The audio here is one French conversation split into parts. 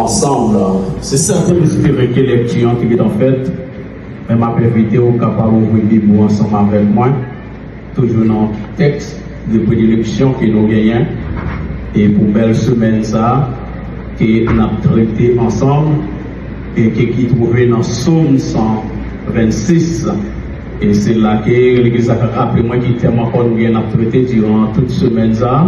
Ensemble, c'est certain que les clients qui sont en fait, mais m'a invité au capable d'ouvrir des mots ensemble avec moi, toujours dans le texte de prédilection que nous gagnons, et pour belle semaine ça, que nous avons traité ensemble, et qui trouvait dans Somme 126. Et c'est là que l'Église a rappelé moi qui tellement encore nous avons traité durant toute semaine ça.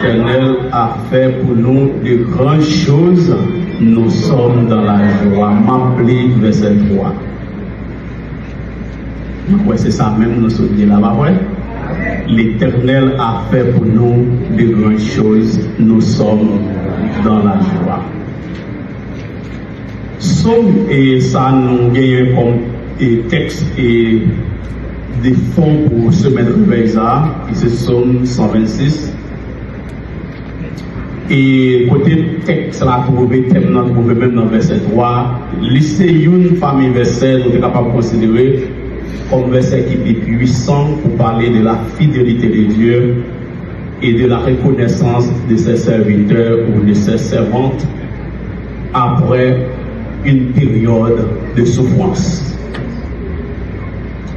L'Éternel a fait pour nous de grandes choses, nous sommes dans la joie. M'appeler verset 3. Ouais, c'est ça même, nous sommes là-bas, ouais. L'Éternel a fait pour nous de grandes choses, nous sommes dans la joie. Somme et ça nous gagne comme texte et des fonds pour se mettre au Veisa, qui c'est Somme 126. Et côté texte, là, trouvé thème, nous trouvé même dans verset 3. Lisser une famille verset, nous sommes capables de considérer comme verset qui est puissant pour parler de la fidélité de Dieu et de la reconnaissance de ses serviteurs ou de ses servantes après une période de souffrance.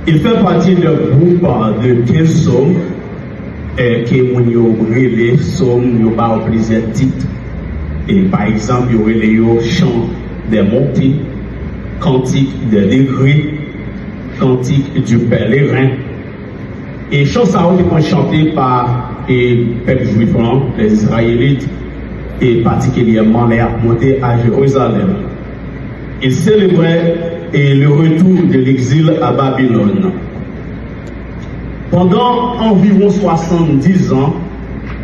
Il fait partie d'un groupe de 15 psaumes qui ont les psaumes, ils ont plusieurs titres. Et par exemple, il y aurait les chants des montées, cantiques des degrés, cantiques du pèlerin. Et chants ça ont été chantés par les peuples juifs, les Israélites, et particulièrement les montés à Jérusalem. Ils célébraient le retour de l'exil à Babylone. Pendant environ 70 ans,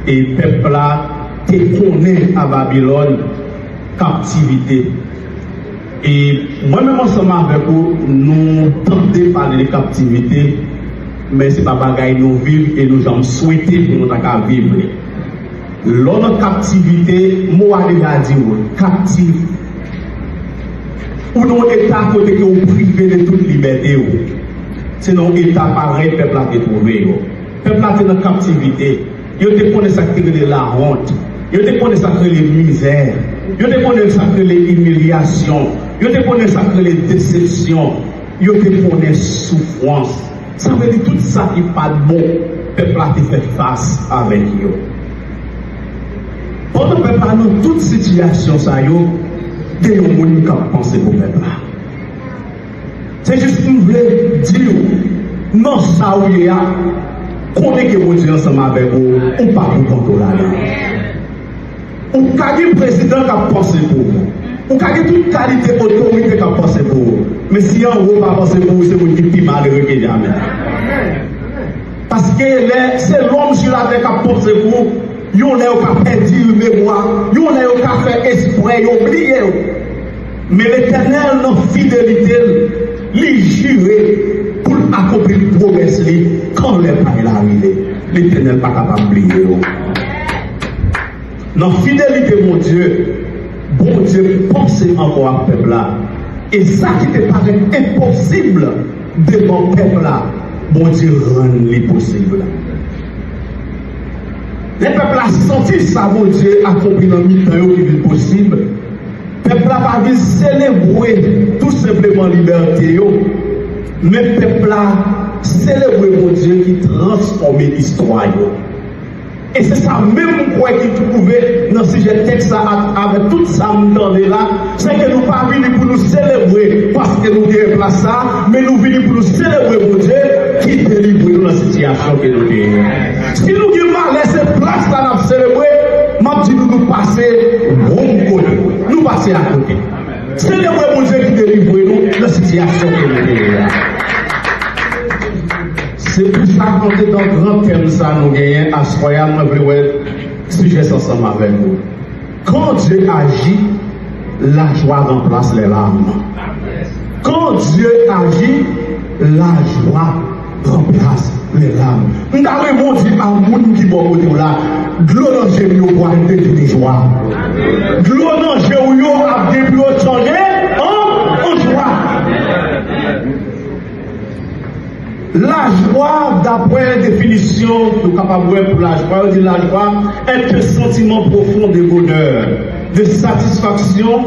et le peuple a été tourné à Babylone, captivité. Et moi-même, ensemble avec vous, nous tentons de parler de captivité, mais ce n'est pas bagaille nous vivre et nous avons souhaité pour nous vivre. L'autre captivité, moi, je vais dire, captif. Ou non état côté que vous privé de toute liberté. C'est non état pareil, peuple a été trouvé. Peuple a été dans captivité. Ils te connaissent ça de la honte. Ils te connaissent ça de la misère. Ils te connaissent ça de l'humiliation. Ils te connaissent ça de la déception. Ils te connaissent souffrance. Ça veut dire tout ça qui n'est pas bon. Peuple a été fait face avec eux. Pendant que peuple a dans toute situation, ça y est. Et on ne peut pas penser pour peuple là. C'est juste pour vous dire, non, ça où il y a, qu'on est que vous dites ensemble avec vous, ou pas pour contrôler là. Ou qu'a dit le président qui a pensé pour vous. Ou qu'a dit toute qualité autorité qui a pensé pour vous. Mais si en haut pas pensé pour vous, c'est vous qui est malheureux que jamais. Parce que c'est l'homme sur la terre qui a pensé pour vous. Yon n'a pas perdu le mémoire, yon n'a pas fait esprit, yon oublié. Mais l'Éternel, notre fidélité, lui jure pour accomplir le progrès quand les pas arrivé. L'Éternel n'est pas capable d'oublier. Notre fidélité, mon Dieu, pense encore à ce peuple-là. Et ça qui te paraît impossible devant ce peuple-là, mon Dieu rend l'impossible. Les peuples ont senti ça, mon Dieu, accompli dans le mi-temps qui est possible. Les peuples n'ont pas vu célébrer tout simplement la liberté, mais les peuples ont célébré, mon Dieu, qui transforme l'histoire. Et c'est ça même quoi qui trouvait dans ce sujet texte avec tout ça là, c'est que nous ne sommes pas venus pour nous célébrer parce que nous avons place ça, mais nous venons pour nous célébrer, mon Dieu, qui délivre nous dans la situation que nous avons. Si nous avons mal laissé place là pour célébrer, je dis nous passer bon côté, nous passer à côté. Célébrer, mon Dieu, qui délivre nous dans la situation que nous avons. C'est pour ça qu'on est dans le grand thème, ça nous gagne à soyez sujet ensemble avec vous. Quand Dieu agit, la joie remplace les larmes. Quand Dieu agit, la joie remplace les larmes. Nous avons dit à monde qui bon côté là, de l'eau dans le génie pour arrêter de joie. De l'eau dans le génie a bien changer en joie. La joie, d'après la définition, nous capables pour la joie, on dit la joie est un sentiment profond de bonheur, de satisfaction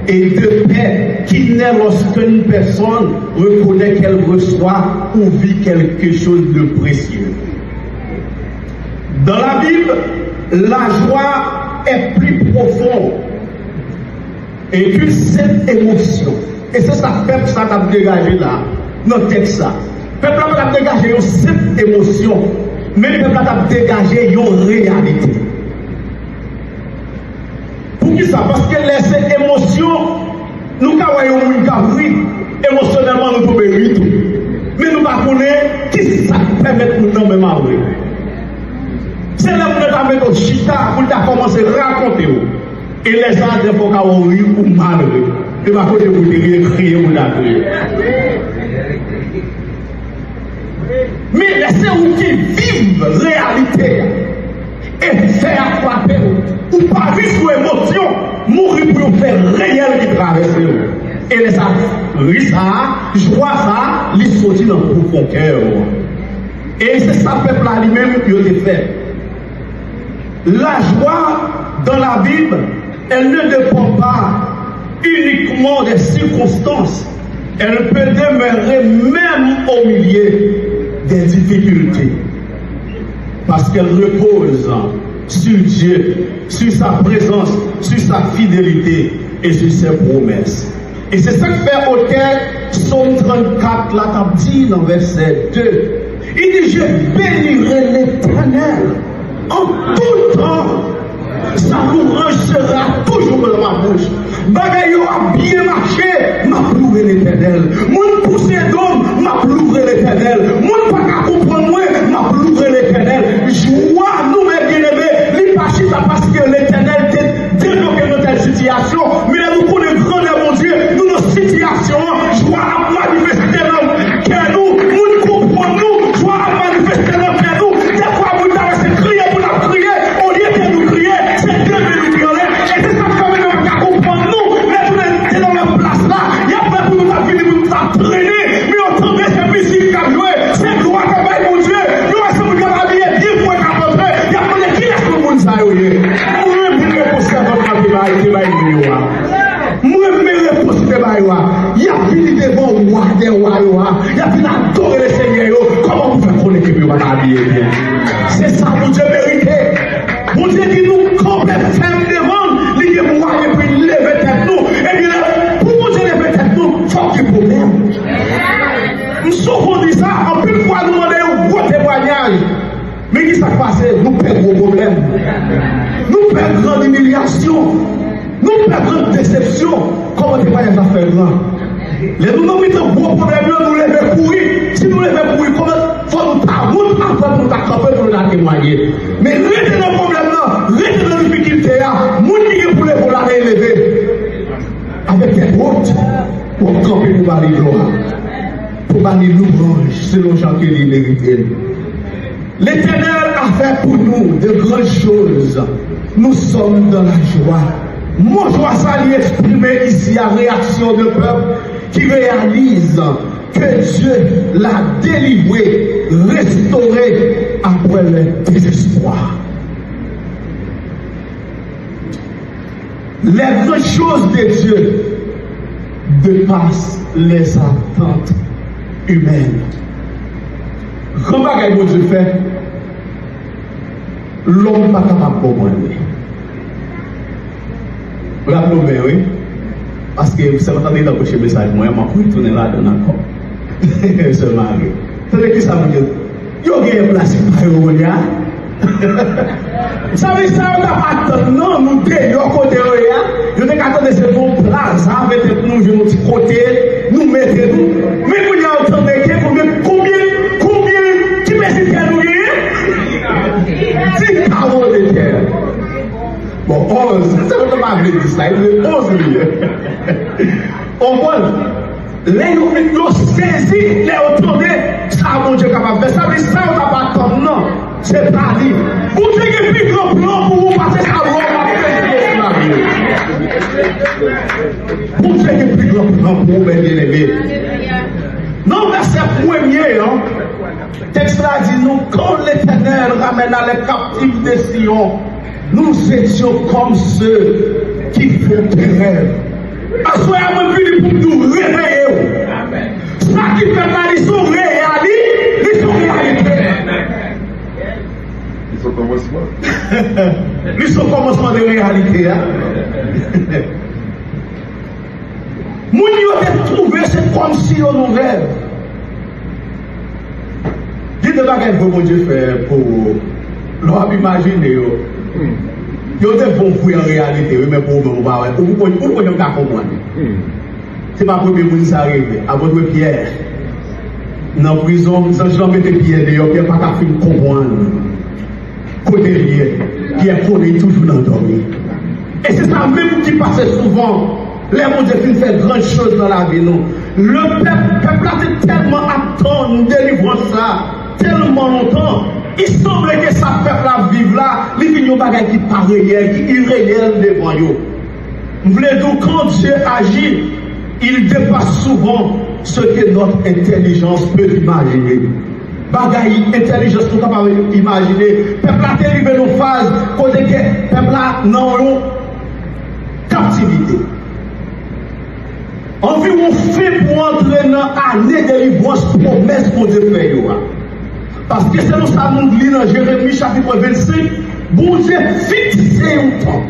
et de paix qui naît lorsqu'une personne reconnaît qu'elle reçoit ou vit quelque chose de précieux. Dans la Bible, la joie est plus profonde et qu'une simple émotion. Et c'est ça que peuple ça a dégagé là, dans le texte ça. Le peuple a dégagé une simple émotion, mais le peuple a dégagé une réalité. Pour qui ça? Parce que les émotions, nous voyons émotionnellement nous pouvons tout. Mais nous ne connaissons pas qui ça permet de nous dans même avouer. C'est là où nous avons mis notre chita pour commencer à raconter. Et les gens des fois ont rire ou mal rire. Et ma côté vous crier ou la crier. Mais laissez-vous qui vivent réalité et faire frapper ou pas vivre sous émotion, mourir pour faire réel qui traverse. Et les ça, joie ça, les sortir dans le profond cœur. Et c'est ça le peuple lui-même qui a fait. La joie dans la Bible, elle ne dépend pas uniquement des circonstances. Elle peut demeurer même au milieu des difficultés. Parce qu'elle repose sur Dieu, sur sa présence, sur sa fidélité et sur ses promesses. Et c'est ça que fait auquel Psaume 34, là, t'as dit dans verset 2. Il dit, je bénirai l'Éternel en tout temps. Sa louange sera toujours dans ma bouche. Bagaille a bien marché, m'a loué l'Éternel. Mon poussé d'homme, m'a loué l'Éternel. Mon pas qu'à comprendre moi, m'a loué l'Éternel. Joie, nous mes bien-aimés, les pas parce que l'Éternel développé dans telle situation, mais nous connaissons grand mon Dieu, nous nos situations, joie à manifester dans nous, nous comprenons nous, joie à manifester dans nous. Des fois, vous avez crié pour la prier, au lieu de nous crier, c'est Dieu qui nous crier. Et c'est ça que nous avons comprendre nous, mais vous êtes dans la place là, il y a pas pour nous venir pour nous entraîner, mais entendez cette musique qui a joué, c'est gloire comme mon Dieu, nous sommes comme habillés bien pour être à peu près, il y a pas de qui est-ce que le monde ça y est. Moi, mes réponses, il y a fini devant le roi des rois, il y a fini adorer le Seigneur. Comment vous faites connaître que vous allez habiller bien? C'est ça, mon Dieu mérité. Mon Dieu qui nous complète ferme devant, il y a moyen pour lever tête nous. Et bien, pour mon Dieu lever tête nous, il faut qu'il y ait problème. Nous souvent dit ça, en plus de fois nous demander un gros témoignage. Mais qui s'est passé? Nous perdons gros problèmes. Nous perdons grande humiliation. Nous perdons déception. Comment témoignage va faire grand? Les nous n'avons pas de gros problèmes, nous les faisons courir. Si nous les faisons courir, comment faut nous taper après nous t'accompagner pour nous témoigner. Mais restez dans le problème là, restez dans la difficulté là, nous qui pour les la élever. Avec des routes, pour camper pour parler de gloire. Pour parler de l'ouvrage, selon Jean qui est mérité. L'Éternel a fait pour nous de grandes choses. Nous sommes dans la joie. Mon joie, ça lui exprimer ici la réaction de peuple qui réalise que Dieu l'a délivré, restauré après le désespoir. Les grandes choses de Dieu dépassent les attentes humaines. Comment mon Dieu fait? L'homme n'est pas capable de comprendre. Vous l'avez oui? Parce que vous avez entendu dans le message, moi, je vais retourner là-dedans encore. Ce mari. Vous savez qui ça veut dire? Il y a une place pour vous, ya. Vous savez ça, on n'a pas attendre, non, nous deux, il y a un côté, ya. Nous devons attendre ce bon place, avec nous, je nous dis côté, nous mettons nous. Mais vous y a autant de combien, qui me dit à nous, 10 paroles de terre. Bon, 11, ça ne peut pas dire ça, il est 11 000. On voit, les nous saisissent, les entendez, ça mon Dieu capable de faire. Ça veut dire ça, on n'a pas attendre, non, c'est pas dit. Vous avez un plus grand plan pour vous passer ça, vous avez un plus grand plan pour vous bien aimer. Non, verset premier, à les captifs de Sion, nous étions comme ceux qui font des rêves. Assoyons venu pour nous réveiller. Ça qui fait là, ils sont réalisés, ils sont réalisés. Ils sont commencement. Ils sont commencement de réalité. Moun yo te trouvé, c'est comme si on nous rêve. Dites pas qu'est-ce que mon Dieu fait pour l'homme imaginer. Yo te bon fouille en réalité, mais pour vous, vous connaissez pas comprendre. C'est ma première fois que ça arrive. À votre Pierre, dans la prison, sans jamais mettre Pierre dehors, Pierre pas qu'à faire comprendre. Côté lié, Pierre connaît toujours dans le dormir. Et c'est ça même qui passe souvent. Les mon Dieu qui fait grandes choses dans la vie, non. Le peuple a tellement attendu délivrance ça, tellement longtemps. Il semble que ça peuple la vivre là, il vient un bagage qui pas réel, qui est irréel devant eux. Vous voulez dire, quand Dieu agit, il dépasse souvent ce que notre intelligence peut imaginer. Bagaille, intelligence, nous sommes capables d'imaginer. Peuple a dérivé nos phases, côté que peuple a non captivité. Environ fait pour entrer dans l'année de délivrance promesse pour Dieu fait. Parce que c'est nous ça nous lit dans Jérémie chapitre 25, bon Dieu fixe un temps.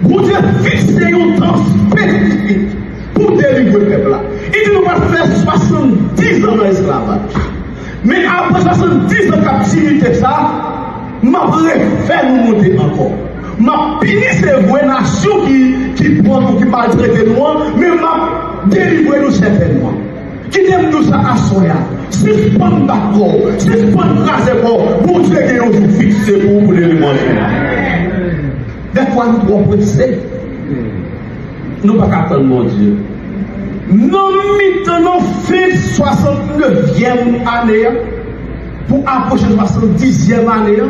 Bon Dieu fixe un temps spécifique pour délivrer le peuple là. Il dit nous va faire 70 ans d'esclavage. Mais après 70 ans de captivité, ça, m'a préféré nous monter encore. M'a puni ces vraies nations qui prennent ou qui maltraitent nous, mais m'a délivré nous certainement. Qui aime nous ça à soya. C'est pas d'accord, c'est pas raser corps. Pour Dieu qui nous fixe pour délivrer. Des fois nous devons pressés. Nous pas attendre mon Dieu. Nous maintenant fait 69e année pour approcher 70e année.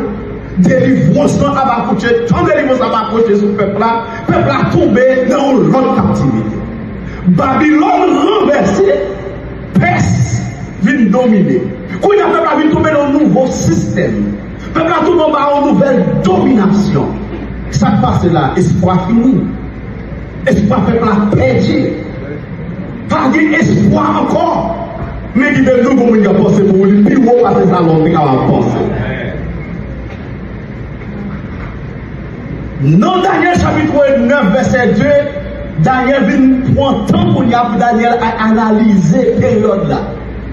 Délivrance va approcher, quand délivrance va approcher sur le peuple là, le peuple a tombé dans l'autre captivité. Babylone renversé, Perse vient dominer. Quand le peuple a tomber dans un nouveau système, le peuple a tombé dans une nouvelle domination. Ça passe là, espoir fini. Espoir peuple a perdu. Pas d'espoir encore. Mais il y a de nouveaux gens qui ont pensé pour lui, puis on va passer ça l'autre qui a pensé. Dans Daniel chapitre 9, verset 2, Daniel vient prendre temps pour Daniel à analyser cette période-là.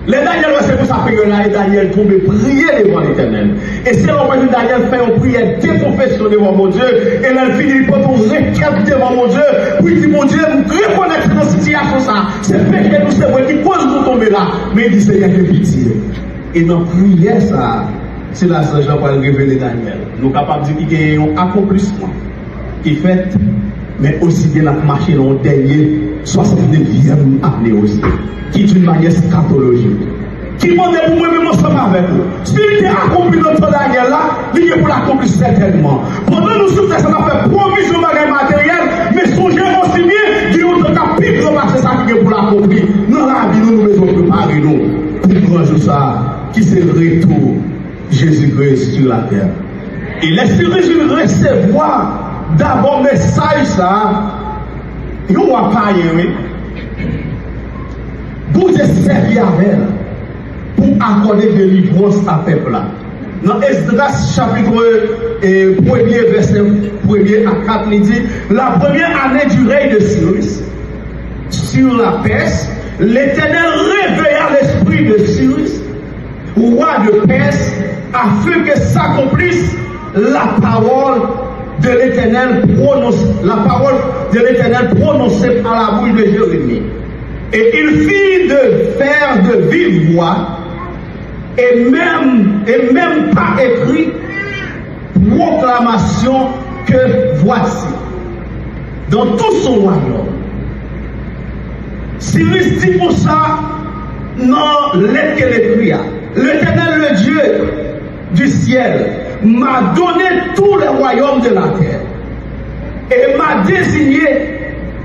Les Daniel, c'est pour cette période-là, et Daniel tombe prier devant l'Éternel. Et c'est là où Daniel fait une prière de confession devant mon Dieu, et là, il finit par une requête devant mon Dieu, pour dire, mon Dieu, reconnaître dans cette situation, ça, c'est péché, nous, c'est vrai, qui cause nous tomber là, mais il dit, Seigneur, que pitié. Et dans la prière, ça, c'est là que Jean va révéler Daniel. Nous sommes capables de dire qu'il y a un accomplissement qui fait, mais aussi bien la marché dans le dernier 69e année aussi, qui est d'une manière scatologique. Qui demande pour moi-même ensemble avec vous. S'il est accompli dans ton Daniel là, il est pour l'accomplir certainement. Pendant nous sommes ça va faire provision de bagages matériels, mais songez aussi bien qu'il y a autre capitule parce que ça qui est pour l'accomplir. Dans la vie, nous devons préparer nous pour grand jour ça, qui c'est le retour Jésus-Christ sur la terre. Et laissez recevoir d'abord le message ça, il n'y a pas oui. Pour te servir avec elle, pour accorder délivrance à peuple là. Dans Esdras chapitre 1er, verset 1er à 4, il dit, la première année du règne de Cyrus sur la Perse, l'Éternel réveilla l'esprit de Cyrus, roi de Perse, afin que s'accomplisse la parole de l'Éternel prononcée par la bouche de Jérémie. Et il fit de faire de vive voix et même pas écrit proclamation que voici dans tout son royaume. Cyrus dit pour ça, non, l'être qu'elle écrit, l'Éternel, le Dieu du ciel, m'a donné tous les royaumes de la terre et m'a désigné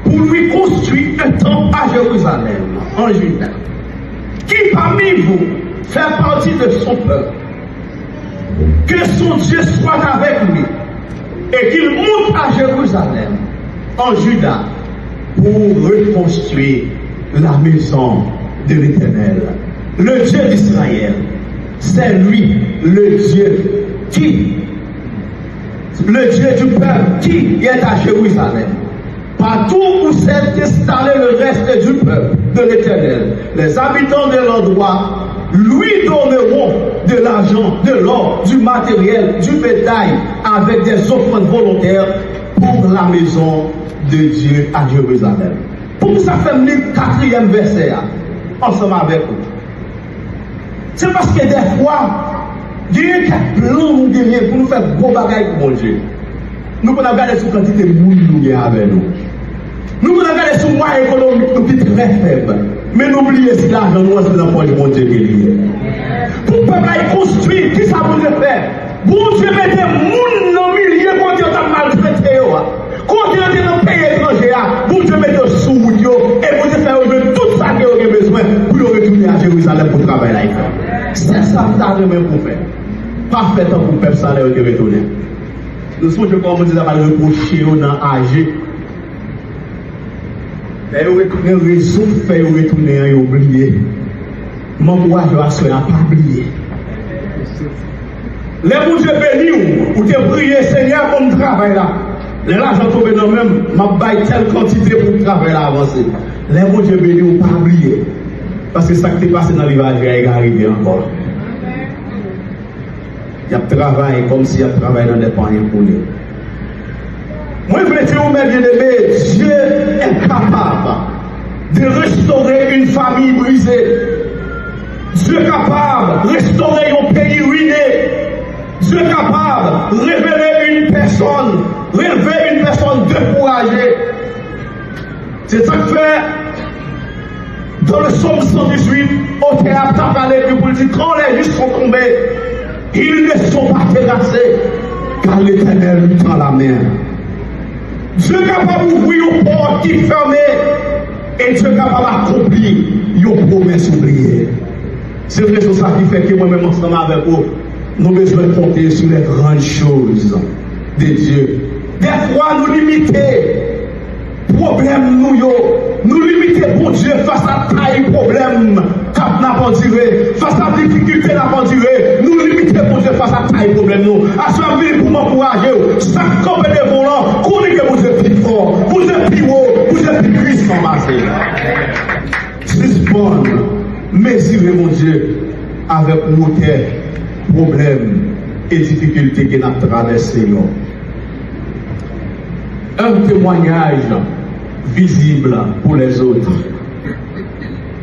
pour lui construire un temple à Jérusalem, en Juda, qui parmi vous fait partie de son peuple que son Dieu soit avec lui et qu'il monte à Jérusalem, en Juda, pour reconstruire la maison de l'Éternel. Le Dieu d'Israël, c'est lui, le Dieu du peuple qui est à Jérusalem. Partout où s'est installé le reste du peuple de l'Éternel, les habitants de l'endroit lui donneront de l'argent, de l'or, du matériel, du bétail, avec des offrandes volontaires pour la maison de Dieu à Jérusalem. Pour ça, fait le 4e verset, ensemble avec vous. C'est parce que des fois, il y a quelques plans nous gagnons pour nous faire gros bagailles pour mon Dieu. Nous pouvons regarder sur quantité de monde nous avec nous. Nous pouvons regarder sur moi économique nous qui est très faible. Mais n'oubliez si l'argent nous est dans le poche de mon Dieu qui est lié. Pour le peuple construire, qui ça vous fait? Bon Dieu mettez moun dans le milieu quand Dieu t'a maltraité. Quand Dieu est dans le pays étranger, bon Dieu mettez sous vous et vous Dieu fait tout ça que vous avez besoin pour retourner à Jérusalem pour travailler là. C'est ça que vous avez pour faire. Parfait pour le peuple ça de retourner. Nous sommes comme vous avez reproché dans AG. Et vous retournez raison fait retourner et oublier. Mon courage à ce n'a pas oublié. Les bons Dieu bénis ou te prier Seigneur pour me travailler là. Les l'argent tombé dans même, m'a baille telle quantité pour travailler là avancer. Les bons Dieu bénis ou pas oublier. Parce que ça qui est passé dans l'ivage est arrivé encore. Il y a travail comme s'il y a travail dans des paniers pour nous. Moi, je veux dire, bien-aimé, Dieu est capable de restaurer une famille brisée. Dieu est capable de restaurer un pays ruiné. Dieu est capable de révéler une personne découragée. C'est ça que fait dans le psaume 118, au théâtre, t'as parlé pour dire quand les justes sont tombés, ils ne sont pas terrassés, car l'Éternel lui tend la main. Dieu est capable d'ouvrir une porte qui est fermée, et Dieu est capable d'accomplir une promesse oubliée. C'est vrai, c'est ça qui fait que moi-même, ensemble avec vous, nous avons besoin de compter sur les grandes choses de Dieu. Des fois, nous limiter problème nous limiter pour Dieu face à taille problème cap n'a pas duré, face à difficulté n'a pas duré, nous limiter pour Dieu face à taille problème nous. À ce moment pour m'encourager, chaque campé de volant, connaît que vous êtes plus fort, vous êtes plus haut, vous êtes plus puissant, Marseille. Suspendre, mesurer mon Dieu avec moteur, problème et difficulté qu'il a traversé. Un témoignage visible pour les autres.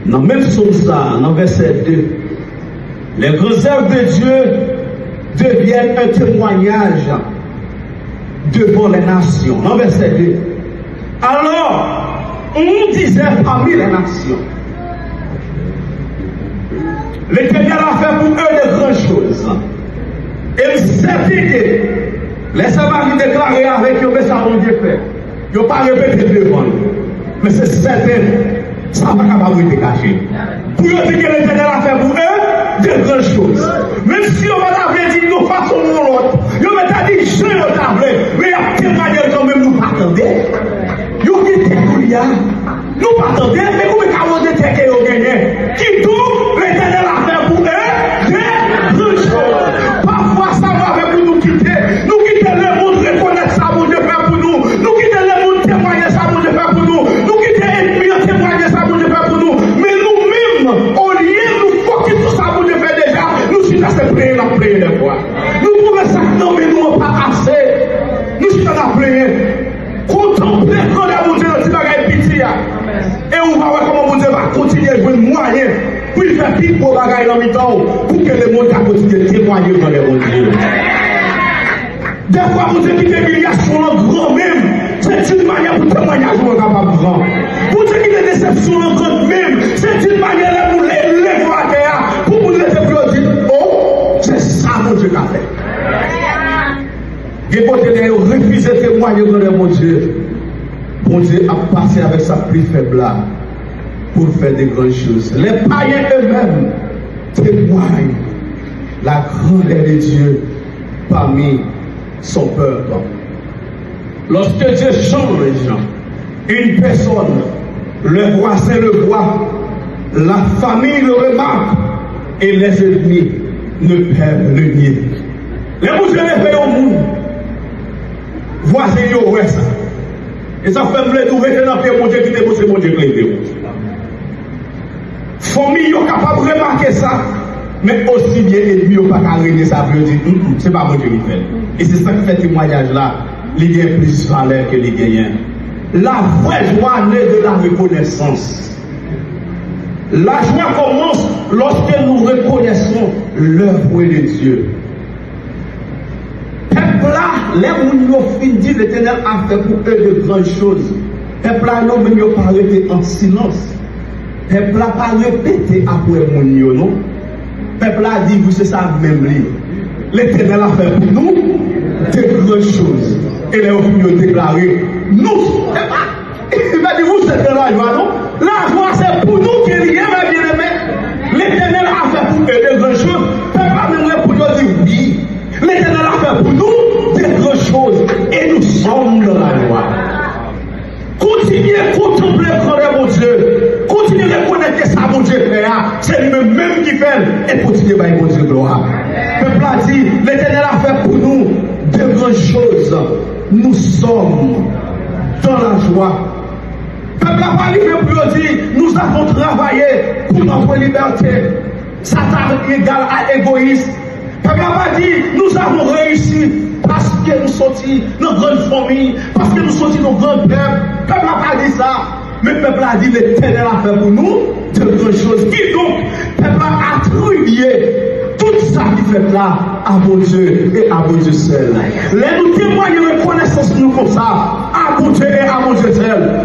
Dans même sur ça, dans verset 2, les grandes œuvres de Dieu deviennent un témoignage devant les nations. Dans verset 2. Alors, on disait parmi les nations, l'Éternel a fait pour eux de grandes choses. Et cette idée, les Samaritains déclaré avec eux, mais ça va Dieu fait. Ils n'ont pas répété devant nous. Mais c'est certain, ça va pas capable de cacher. Pour eux dire que l'Éternel a fait pour eux de grandes choses. Même si on va dire nous façon ou l'autre, ils ont dit je le tablé, mais il y a témoigné quand même nous pas attendre. Ils ont dit nous pas attendre, mais vous pouvez dire que vous gagnez. Qui tout l'Éternel a fait pour eux de grandes choses. Parfois ça va avec nous quitter. Nous quitter le monde, reconnaître ça pour Dieu faire pour nous. Nous quitter le monde, témoigner ça pour Dieu faire pour nous. Nous quitter l'ennemi, témoigner ça pour Dieu faire pour nous. Mais nous-mêmes, au lieu de nous focus tout ça pour Dieu faire déjà, nous sommes assez prier la prière des fois. Nous pouvons ça, non, mais nous n'avons pas assez. Nous sommes à la prière. Contempler quand la Dieu dans ce pitié. Et on va voir comment Dieu va continuer à jouer moyen pour faire pire pour bagaille dans le temps pour que le monde continue de témoigner dans les mondes. Des fois, vous avez des humiliations en grand même. C'est une manière pour témoigner à jouer capable de grand. Vous avez des déceptions en grand même. C'est une manière pour les lever à terre pour vous laisser plus dire oh, c'est ça mon Dieu qu'a fait. Et quand vous refusez de témoigner dans le mon Dieu, bon Dieu a passé avec sa plus faible là pour faire des grandes choses. Les païens eux-mêmes témoignent la grandeur de Dieu parmi son peuple. Lorsque Dieu change une personne, le voisin le voit, la famille le remarque et les ennemis ne peuvent le nier. Les bouches ne fait au monde, voisin yo ouais ça. Et ça fait me trouver que dans le mon Dieu qui te c'est mon Dieu qui te famille yo capable de remarquer ça, mais aussi bien ennemi yo pas carrément ça veut dire c'est pas mon Dieu qui fait. Et c'est ça qui fait témoignage là, il y a plus valeur que les gagnants. La vraie joie naît de la reconnaissance. La joie commence lorsque nous reconnaissons l'œuvre de Dieu. Peuple là, les gens qui dit l'Éternel a fait pour eux de grandes choses. Peuple là, non, mais ils n'ont pas arrêté en silence. Peuple là, pas répété après mon non. Peuple là dit, vous c'est ça même livre. L'Éternel a fait pour nous de grandes choses. Et les gens ont déclaré, nous, il va dire, vous c'est de la joie, non? La joie c'est pour nous qui est lié, mes bien-aimés. L'Éternel a fait pour eux de grandes choses. Peuple là, même pour nous dire oui. L'Éternel a fait pour nous des grandes choses et nous sommes dans la joie. Continuez à contempler le grand de mon Dieu. Continuez à reconnaître que ça, mon Dieu fait. C'est lui-même qui fait et continuez à mon Dieu gloire. Le peuple a dit, l'Éternel a fait pour nous de grandes choses. Nous sommes dans la joie. Le peuple n'a pas arrivé pour dire, nous avons travaillé pour notre liberté. Satan égal à égoïste. Le peuple n'a pas dit, nous avons réussi parce que nous sortis dans une grande famille, parce que nous sortis dans un grand peuple. Le peuple n'a pas dit ça. Mais le peuple a dit, l'Éternel a fait pour nous de grandes choses. Qui donc, le peuple a attribué tout ça qui fait là à mon Dieu et à mon Dieu seul. Les nous témoignons reconnaissance nous comme ça, à mon Dieu et à mon Dieu seul.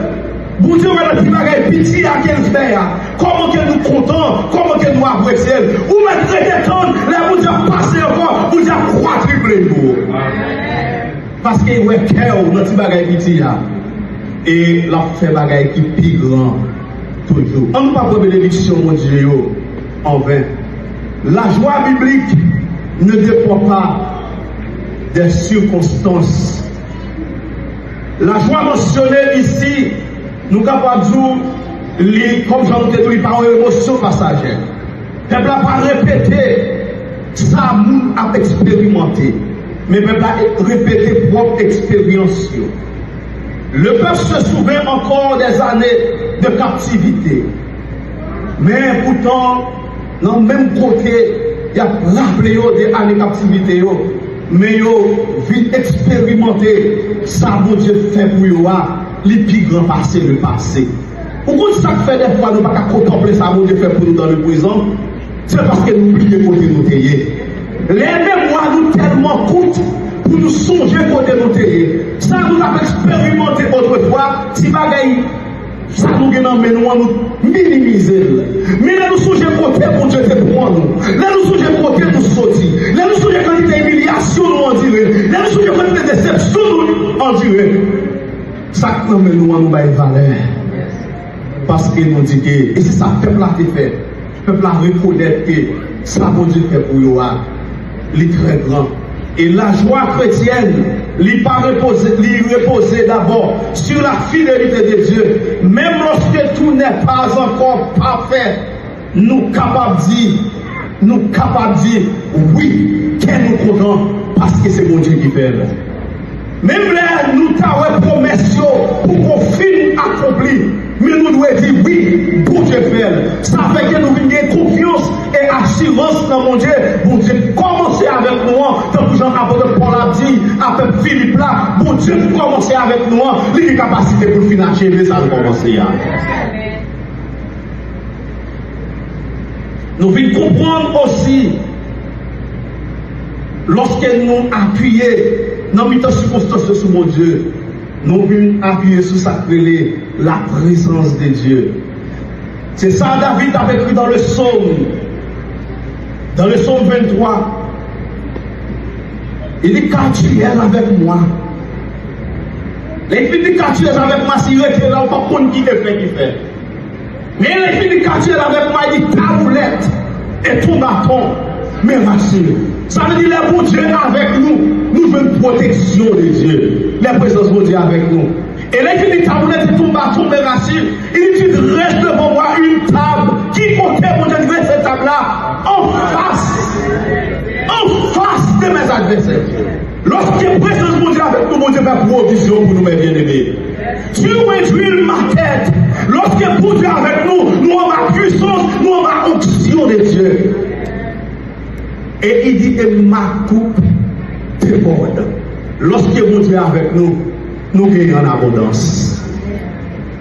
Bon Dieu, maintenant, qui va pitié à quel fait, comment que nous comptons, comment que nous apprécions, ou même détendre, les bon Dieu passer encore, vous Dieu quadruplé nous. Parce que ouais, cœur, notre bagaille pitié, et la fait bagaille qui plus grand, toujours. On ne peut pas prendre bénédiction, mon Dieu, en vain. La joie biblique ne dépend pas des circonstances. La joie mentionnée ici, nous sommes capables de dire, comme j'en ai dit, par émotion passagère. Le peuple n'a pas répété, ça nous a expérimenté. Mais le peuple a répété propre expérience. Le peuple se souvient encore des années de captivité. Mais pourtant, dans le même côté, il y a rappelé des années de captivité. Mais ils ont expérimenté ça, mon Dieu fait pour eux, les plus grands passés, le passé. Pourquoi ça fait des fois, nous ne pouvons pas contempler ça, mon Dieu fait pour nous dans le présent? C'est parce que nous oublions côté nous tailler. Les mémoires nous tellement coûtent pour nous songer côté nous tailler. Ça nous a expérimenté autrefois, si bagaille, ça nous gagne, mais nous minimiser. Mais là nous songer côté pour Dieu pour nous. Là nous songer côté pour sortir. Là nous songer quand il y a humiliation nous en dirait. Là nous songer quand il y a déception nous en dirait. Ça nous a valeur. Parce que nous dit que, et c'est ça, le peuple a fait. Le peuple a reconnaître que ça, mon Dieu fait pour eux, il est très grand. Et la joie chrétienne, il repose d'abord sur la fidélité de Dieu. Même lorsque tout n'est pas encore parfait, nous capables de dire, oui, qu'est nous contents, parce que c'est mon Dieu qui fait. Même là, nous t'avons promesse pour qu'on finisse accompli. Mais nous devons dire oui, pour Dieu faire. Ça fait que nous avons confiance et assurance dans mon Dieu. Bon Dieu, commencez avec nous. Tant que Jean-Apôtre Paul a dit, avec Philippe là, bon Dieu, commencez avec nous. Il a capacité pour finir achever ça, nous commencer. Nous devons comprendre aussi, lorsque nous appuyons dans les circonstances sur mon Dieu, nous devons appuyer sur sa clé, la présence de Dieu. C'est ça David avait écrit dans le psaume. Dans le psaume 23. Il dit, car tu es avec moi. Les filles dit, car tu es avec moi, si tu es là, pas contre qui te fait. Mais les filles dit, car tu es avec moi, il dit, ta roulette et ton bâton mais rassure. Ça veut dire les bon Dieu avec nous. Nous voulons une protection de Dieu. La présence de Dieu avec nous. Et là, il dit taboulette et tout bâton, mais rassure. Il dit reste devant moi une table. Qui comptait mon Dieu de cette table-là en face de mes adversaires. Lorsqu'il y a présence de Dieu avec nous, mon Dieu fait provision pour nous, mes bien-aimés. Dieu réduit ma tête. Lorsqu'il y a pour Dieu avec nous, nous avons la puissance, nous avons la onction de Dieu. Et il dit, et ma coupe déborde. Lorsqu'il y a mon Dieu avec nous, nous gagnons en abondance.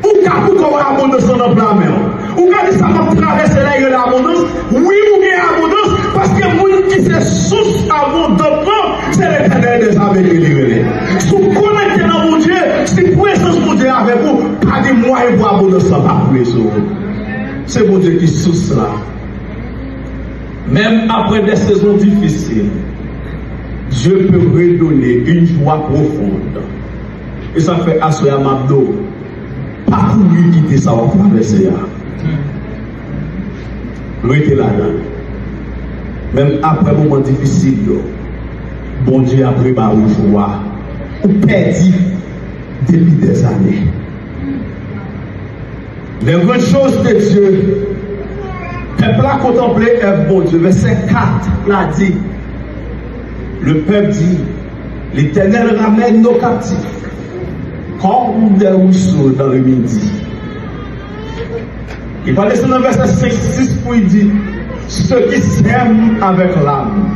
Ou quand vous avez abondance dans la main, ou quand ça va traverser là, il y a l'abondance. Oui, nous gagnons abondance parce que nous qui c'est source abondamment, c'est l'Éternel des armées qui est. Si vous connectez dans mon Dieu, si vous présence mon Dieu avec vous, pas de moyens pour abondance, ça va couler sur vous. C'est mon Dieu qui source là. Même après des saisons difficiles, Dieu peut redonner une joie profonde. Et ça fait assoyer à Mabdo. Pas pour lui quitter ça, on va traverser. Lui était là-dedans. Même après un moment difficile, bon Dieu a préparé une joie. Ou perdu depuis des années. Les grandes choses de Dieu. Peuple a contemplé bon Dieu. Verset 4 l'a dit. Le peuple dit, l'Éternel ramène nos captifs comme des ruisseaux dans le midi. Il va laisser dans le verset 5, 6 pour il dit, ceux qui s'aiment avec l'âme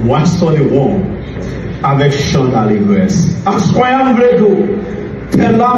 moissonneront avec chant d'allégresse. Assoyons le dos.